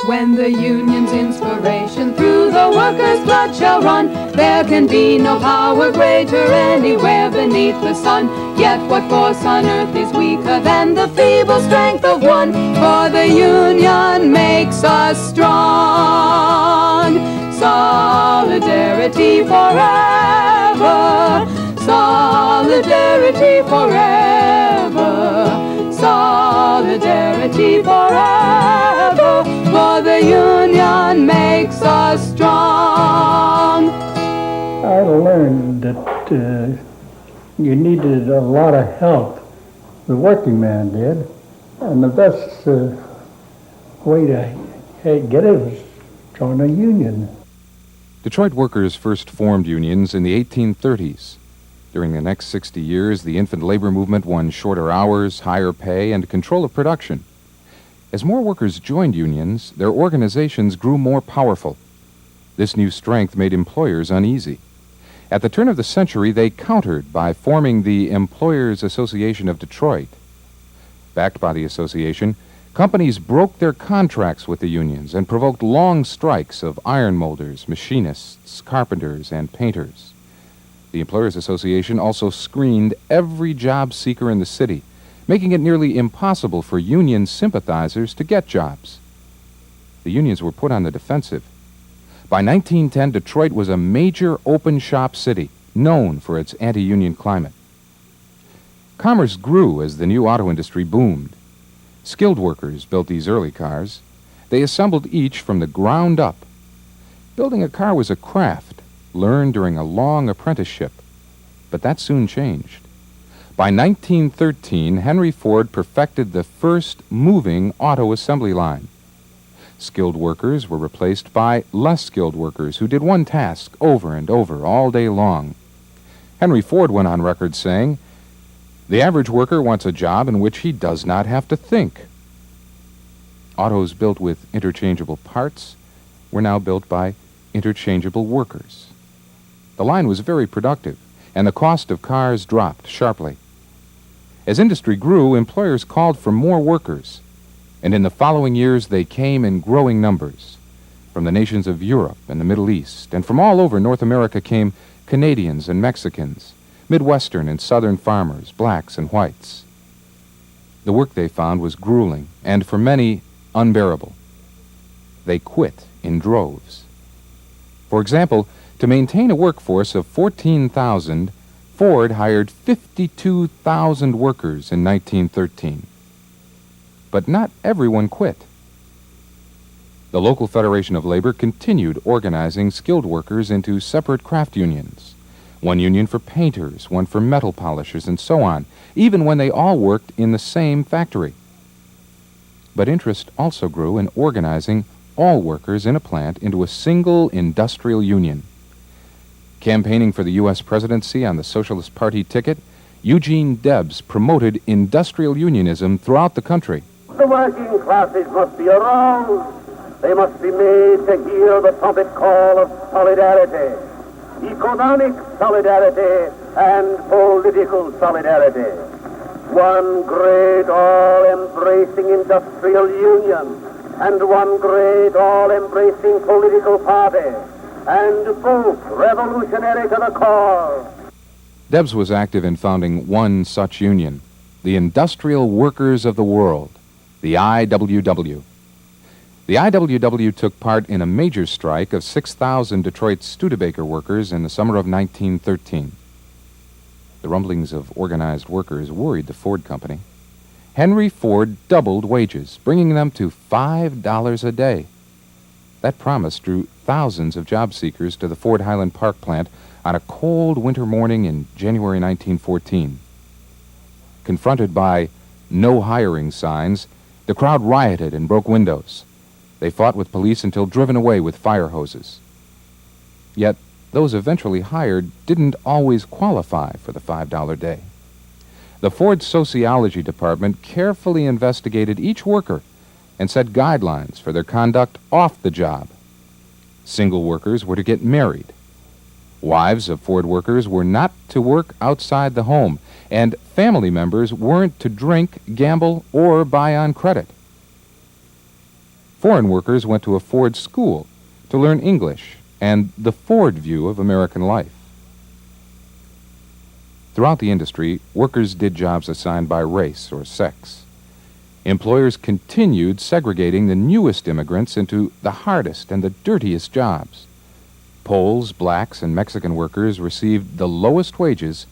When the union's inspiration through the workers' blood shall run, there can be no power greater anywhere beneath the sun. Yet what force on earth is weaker than the feeble strength of one? For the union makes us strong. Solidarity forever, solidarity forever, solidarity forever, for the union makes us strong. I learned that you needed a lot of help. The working man did, and the best way to get it was join a union. Detroit workers first formed unions in the 1830s. During the next 60 years, the infant labor movement won shorter hours, higher pay, and control of production. As more workers joined unions, their organizations grew more powerful. This new strength made employers uneasy. At the turn of the century, they countered by forming the Employers Association of Detroit. Backed by the association, companies broke their contracts with the unions and provoked long strikes of iron molders, machinists, carpenters, and painters. The Employers Association also screened every job seeker in the city, making it nearly impossible for union sympathizers to get jobs. The unions were put on the defensive. By 1910, Detroit was a major open-shop city, known for its anti-union climate. Commerce grew as the new auto industry boomed. Skilled workers built these early cars. They assembled each from the ground up. Building a car was a craft, learned during a long apprenticeship. But that soon changed. By 1913, Henry Ford perfected the first moving auto assembly line. Skilled workers were replaced by less skilled workers who did one task over and over all day long. Henry Ford went on record saying, "The average worker wants a job in which he does not have to think." Autos built with interchangeable parts were now built by interchangeable workers. The line was very productive, and the cost of cars dropped sharply. As industry grew, employers called for more workers, and in the following years they came in growing numbers. From the nations of Europe and the Middle East, and from all over North America came Canadians and Mexicans, Midwestern and Southern farmers, blacks and whites. The work they found was grueling, and for many, unbearable. They quit in droves. For example, to maintain a workforce of 14,000, Ford hired 52,000 workers in 1913. But not everyone quit. The local Federation of Labor continued organizing skilled workers into separate craft unions. One union for painters, one for metal polishers, and so on, even when they all worked in the same factory. But interest also grew in organizing all workers in a plant into a single industrial union. Campaigning for the U.S. presidency on the Socialist Party ticket, Eugene Debs promoted industrial unionism throughout the country. The working classes must be aroused. They must be made to hear the trumpet call of solidarity, economic solidarity and political solidarity. One great all-embracing industrial union and one great all-embracing political party, and both revolutionary to the core. Debs was active in founding one such union, the Industrial Workers of the World, the IWW. The IWW took part in a major strike of 6,000 Detroit Studebaker workers in the summer of 1913. The rumblings of organized workers worried the Ford Company. Henry Ford doubled wages, bringing them to $5 a day. That promise drew thousands of job seekers to the Ford Highland Park plant on a cold winter morning in January 1914. Confronted by "no hiring" signs, the crowd rioted and broke windows. They fought with police until driven away with fire hoses. Yet, those eventually hired didn't always qualify for the $5 day. The Ford Sociology Department carefully investigated each worker and set guidelines for their conduct off the job. Single workers were to get married. Wives of Ford workers were not to work outside the home, and family members weren't to drink, gamble, or buy on credit. Foreign workers went to a Ford school to learn English and the Ford view of American life. Throughout the industry, workers did jobs assigned by race or sex. Employers continued segregating the newest immigrants into the hardest and the dirtiest jobs. Poles, blacks, and Mexican workers received the lowest wages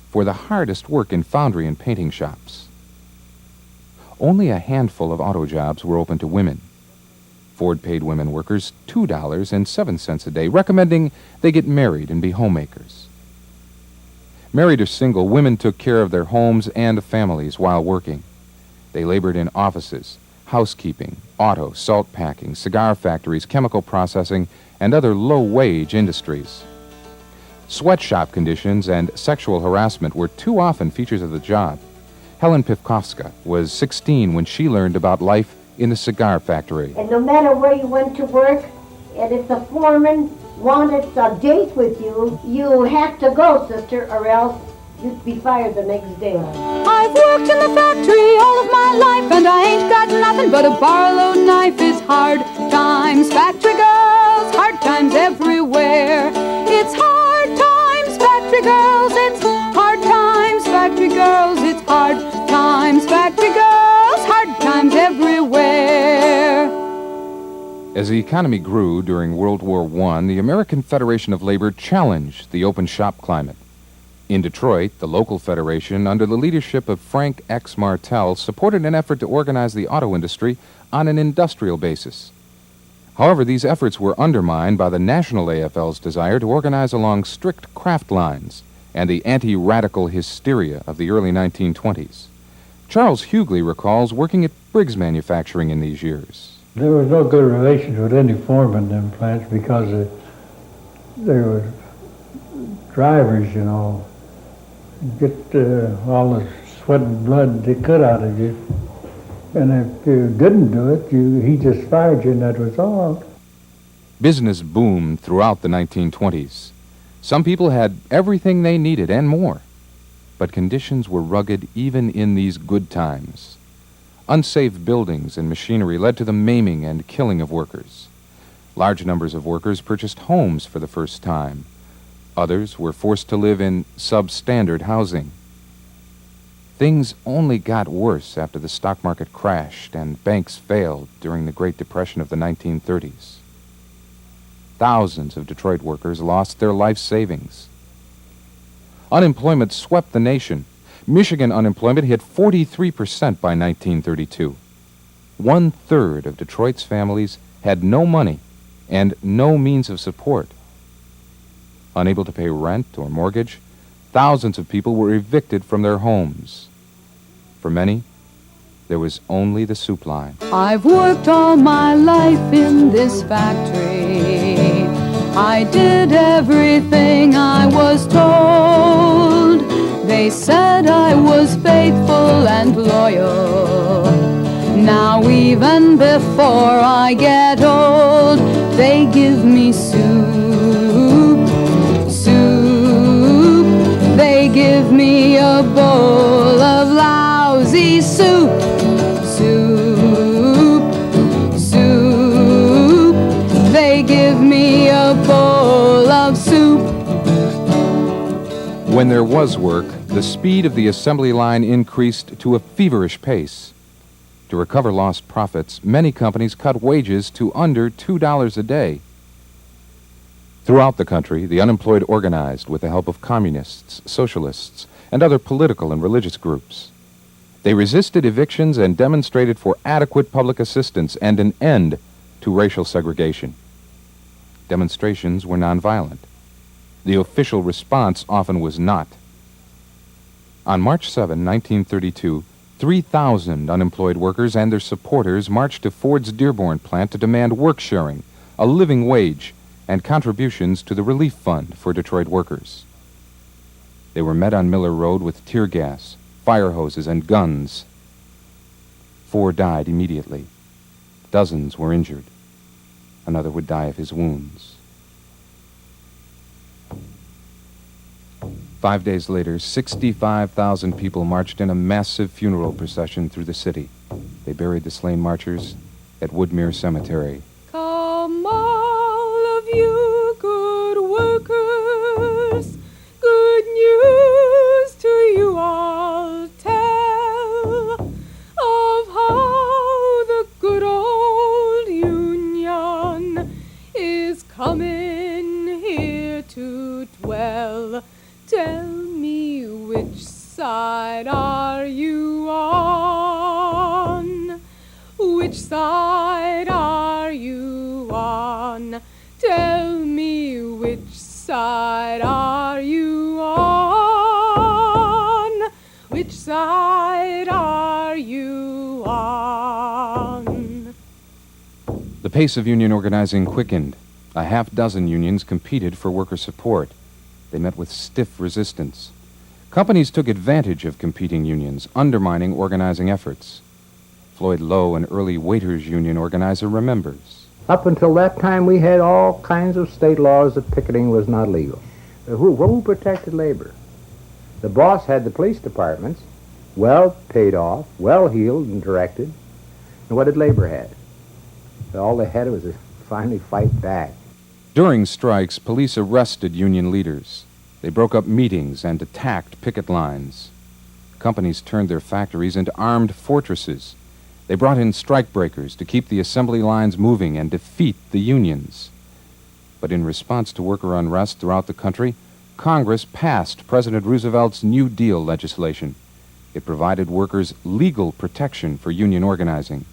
for the hardest work in foundry and painting shops. Only a handful of auto jobs were open to women. Ford paid women workers $2.07 a day, recommending they get married and be homemakers. Married or single, women took care of their homes and families while working. They labored in offices, housekeeping, auto, salt packing, cigar factories, chemical processing, and other low-wage industries. Sweatshop conditions and sexual harassment were too often features of the job. Helen Pivkovska was 16 when she learned about life in the cigar factory. And no matter where you went to work, and if the foreman wanted a date with you, you had to go, sister, or else you'd be fired the next day. I've worked in the factory all of my life, and I ain't got nothing but a barlow knife. It's hard times, factory girls, hard times everywhere. It's hard times, factory girls, it's hard times, factory girls, it's hard times, factory girls, hard times everywhere. As the economy grew during World War I, the American Federation of Labor challenged the open shop climate. In Detroit, the local federation, under the leadership of Frank X. Martel, supported an effort to organize the auto industry on an industrial basis. However, these efforts were undermined by the National AFL's desire to organize along strict craft lines and the anti-radical hysteria of the early 1920s. Charles Hughley recalls working at Briggs Manufacturing in these years. There was no good relations with any foreman in them plants because they were drivers, you know. Get all the sweat and blood they could out of you. And if you didn't do it, he just fired you, and that was all. Business boomed throughout the 1920s. Some people had everything they needed and more. But conditions were rugged even in these good times. Unsafe buildings and machinery led to the maiming and killing of workers. Large numbers of workers purchased homes for the first time. Others were forced to live in substandard housing. Things only got worse after the stock market crashed and banks failed during the Great Depression of the 1930s. Thousands of Detroit workers lost their life savings. Unemployment swept the nation. Michigan unemployment hit 43% by 1932. 1/3 of Detroit's families had no money and no means of support. Unable to pay rent or mortgage, thousands of people were evicted from their homes. For many, there was only the soup line. I've worked all my life in this factory. I did everything I was told. They said I was faithful and loyal. Now even before I get old, they give me soup, soup. They give me a bowl of lousy soup, soup, soup. They give me a bowl of soup. When there was work, the speed of the assembly line increased to a feverish pace. To recover lost profits, many companies cut wages to under $2 a day. Throughout the country, the unemployed organized with the help of communists, socialists, and other political and religious groups. They resisted evictions and demonstrated for adequate public assistance and an end to racial segregation. Demonstrations were nonviolent. The official response often was not. On March 7, 1932, 3,000 unemployed workers and their supporters marched to Ford's Dearborn plant to demand work sharing, a living wage, and contributions to the relief fund for Detroit workers. They were met on Miller Road with tear gas, fire hoses, and guns. 4 died immediately. Dozens were injured. Another would die of his wounds. 5 days later, 65,000 people marched in a massive funeral procession through the city. They buried the slain marchers at Woodmere Cemetery. Come all of you good workers, good news to you I'll tell of how the good old Union is coming here to dwell. Tell me, which side are you on? Which side are you on? Tell me, which side are you on? Which side are you on? The pace of union organizing quickened. A half-dozen unions competed for worker support. They met with stiff resistance. Companies took advantage of competing unions, undermining organizing efforts. Floyd Lowe, an early waiters' union organizer, remembers. Up until that time, we had all kinds of state laws that picketing was not legal. Who protected labor? The boss had the police departments, well paid off, well heeled and directed. And what did labor have? All they had was to finally fight back. During strikes, police arrested union leaders. They broke up meetings and attacked picket lines. Companies turned their factories into armed fortresses. They brought in strikebreakers to keep the assembly lines moving and defeat the unions. But in response to worker unrest throughout the country, Congress passed President Roosevelt's New Deal legislation. It provided workers legal protection for union organizing.